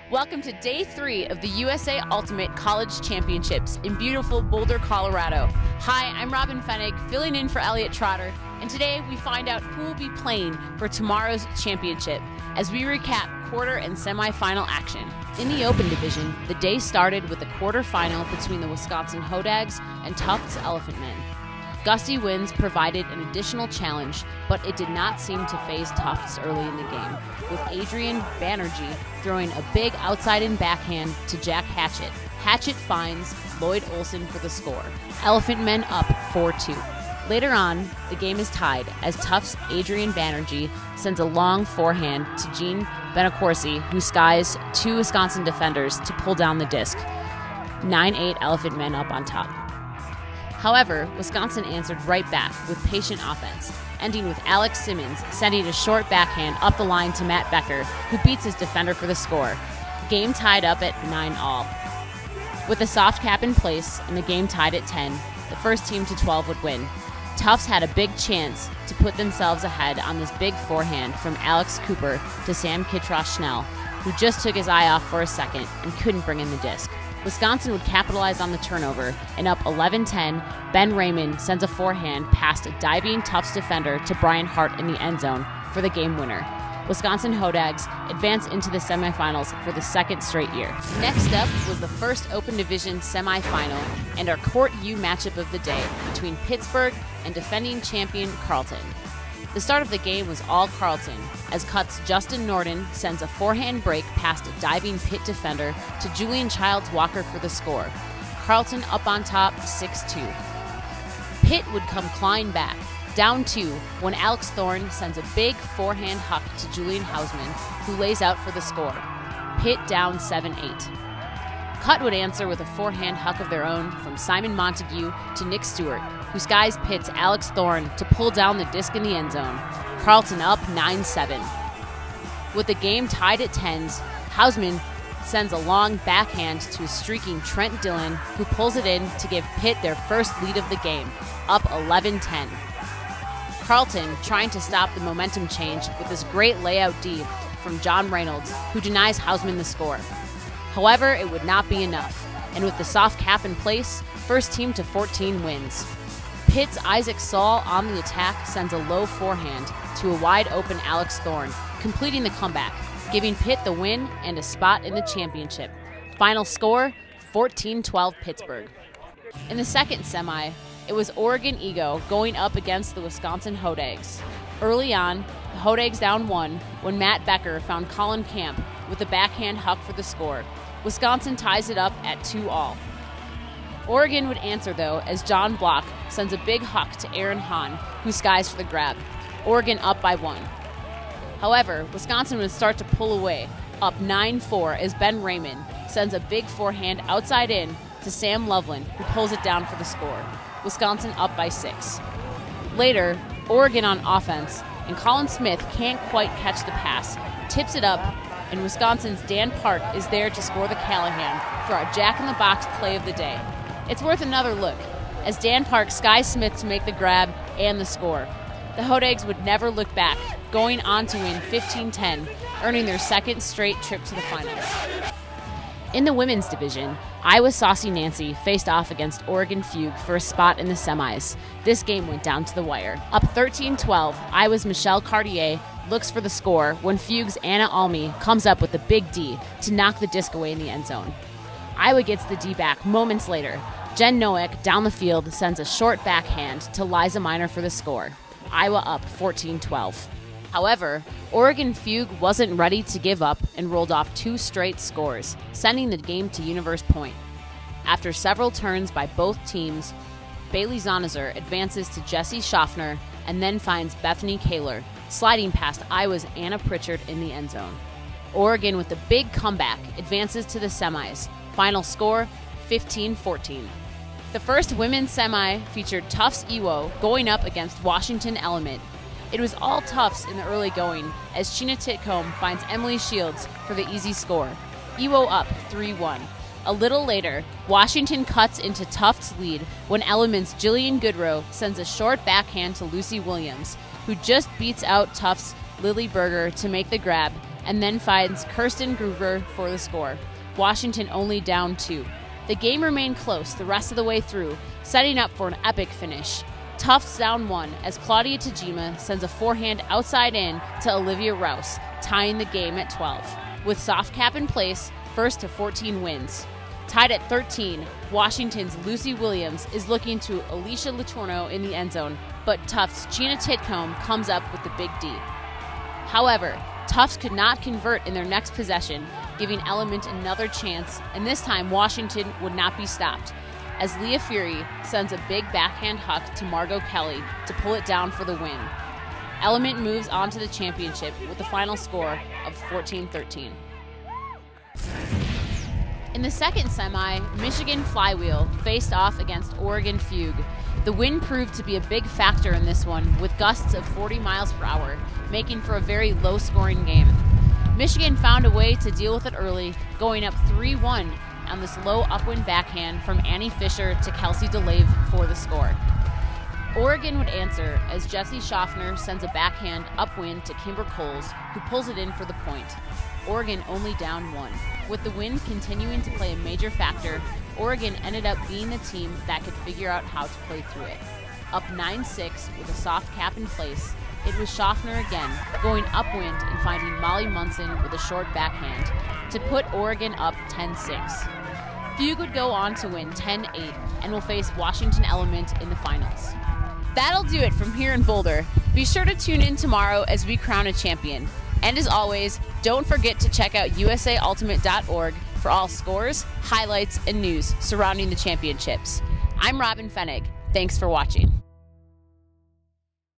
Welcome to Day 3 of the USA Ultimate College Championships in beautiful Boulder, Colorado. Hi, I'm Robin Fennig, filling in for Elliot Trotter, and today we find out who will be playing for tomorrow's championship as we recap quarter and semifinal action. In the Open Division, the day started with a quarterfinal between the Wisconsin Hodags and Tufts Elephant Men. Gusty winds provided an additional challenge, but it did not seem to faze Tufts early in the game, with Adrian Banerjee throwing a big outside-in backhand to Jack Hatchett. Hatchett finds Lloyd Olson for the score. Elephant Men up 4-2. Later on, the game is tied as Tufts' Adrian Banerjee sends a long forehand to Gene Benacorsi, who skies two Wisconsin defenders to pull down the disc. 9-8 Elephant Men up on top. However, Wisconsin answered right back with patient offense, ending with Alex Simmons sending a short backhand up the line to Matt Becker, who beats his defender for the score. Game tied up at 9-all. With the soft cap in place and the game tied at 10, the first team to 12 would win. Tufts had a big chance to put themselves ahead on this big forehand from Alex Cooper to Sam Kitrosh-Schnell, who just took his eye off for a second and couldn't bring in the disc. Wisconsin would capitalize on the turnover, and up 11-10, Ben Raymond sends a forehand past a diving Tufts defender to Brian Hart in the end zone for the game winner. Wisconsin Hodags advance into the semifinals for the second straight year. Next up was the first Open Division semifinal and our Court U matchup of the day between Pittsburgh and defending champion Carleton. The start of the game was all Carleton, as Cut's Justin Norden sends a forehand break past a diving Pitt defender to Julian Childs-Walker for the score. Carleton up on top 6-2. Pitt would come clawing back, down 2, when Alex Thorne sends a big forehand huck to Julian Hausman, who lays out for the score. Pitt down 7-8. Cut would answer with a forehand huck of their own from Simon Montague to Nick Stewart, who skies Pitt's Alex Thorne to pull down the disc in the end zone. Carleton up 9-7. With the game tied at 10s, Hausman sends a long backhand to a streaking Trent Dillon, who pulls it in to give Pitt their first lead of the game, up 11-10. Carleton trying to stop the momentum change with this great layout D from John Reynolds, who denies Hausman the score. However, it would not be enough, and with the soft cap in place, first team to 14 wins. Pitt's Isaac Saul on the attack sends a low forehand to a wide-open Alex Thorne, completing the comeback, giving Pitt the win and a spot in the championship. Final score, 14-12 Pittsburgh. In the second semi, it was Oregon Ego going up against the Wisconsin Hodags. Early on, the Hodags down 1 when Matt Becker found Colin Camp with a backhand huck for the score. Wisconsin ties it up at 2-all. Oregon would answer, though, as John Block sends a big huck to Aaron Hahn, who skies for the grab. Oregon up by 1. However, Wisconsin would start to pull away, up 9-4 as Ben Raymond sends a big forehand outside in to Sam Loveland, who pulls it down for the score. Wisconsin up by 6. Later, Oregon on offense, and Colin Smith can't quite catch the pass, tips it up, and Wisconsin's Dan Park is there to score the Callahan for our jack-in-the-box play of the day. It's worth another look, as Dan Park skies Smith to make the grab and the score. The Hodags would never look back, going on to win 15-10, earning their second straight trip to the finals. In the women's division, Iowa's Saucy Nancy faced off against Oregon Fugue for a spot in the semis. This game went down to the wire. Up 13-12, Iowa's Michelle Cartier looks for the score when Fugue's Anna Almy comes up with a big D to knock the disc away in the end zone. Iowa gets the D back moments later. Jen Noack down the field sends a short backhand to Liza Miner for the score. Iowa up 14-12. However, Oregon Fugue wasn't ready to give up and rolled off 2 straight scores, sending the game to Universe Point. After several turns by both teams, Bailey Zonizer advances to Jessie Schaffner and then finds Bethany Kaler, sliding past Iowa's Anna Pritchard in the end zone. Oregon, with a big comeback, advances to the semis. Final score, 15-14. The first women's semi featured Tufts Iwo going up against Washington Element. It was all Tufts in the early going, as Sheena Titcomb finds Emily Shields for the easy score. Iwo up 3-1. A little later, Washington cuts into Tufts' lead when Element's Jillian Goodrow sends a short backhand to Lucy Williams, who just beats out Tufts' Lily Berger to make the grab, and then finds Kirsten Groover for the score. Washington only down 2. The game remained close the rest of the way through, setting up for an epic finish. Tufts down 1 as Claudia Tajima sends a forehand outside in to Olivia Rouse, tying the game at 12. With soft cap in place, first to 14 wins. Tied at 13, Washington's Lucy Williams is looking to Alicia Letourneau in the end zone, but Tufts' Gina Titcomb comes up with the big D. However, Tufts could not convert in their next possession, giving Element another chance, and this time Washington would not be stopped, as Leah Fury sends a big backhand huck to Margot Kelly to pull it down for the win. Element moves on to the championship with the final score of 14-13. In the second semi, Michigan Flywheel faced off against Oregon Fugue. The wind proved to be a big factor in this one, with gusts of 40 miles per hour, making for a very low-scoring game. Michigan found a way to deal with it early, going up 3-1 on this low upwind backhand from Annie Fisher to Kelsey DeLave for the score. Oregon would answer as Jessie Schaffner sends a backhand upwind to Kimber Coles, who pulls it in for the point. Oregon only down 1. With the wind continuing to play a major factor, Oregon ended up being the team that could figure out how to play through it. Up 9-6 with a soft cap in place, it was Schaffner again, going upwind and finding Molly Munson with a short backhand to put Oregon up 10-6. Fugue would go on to win 10-8 and will face Washington Element in the finals. That'll do it from here in Boulder. Be sure to tune in tomorrow as we crown a champion. And as always, don't forget to check out usaultimate.org for all scores, highlights, and news surrounding the championships. I'm Robin Fennig. Thanks for watching.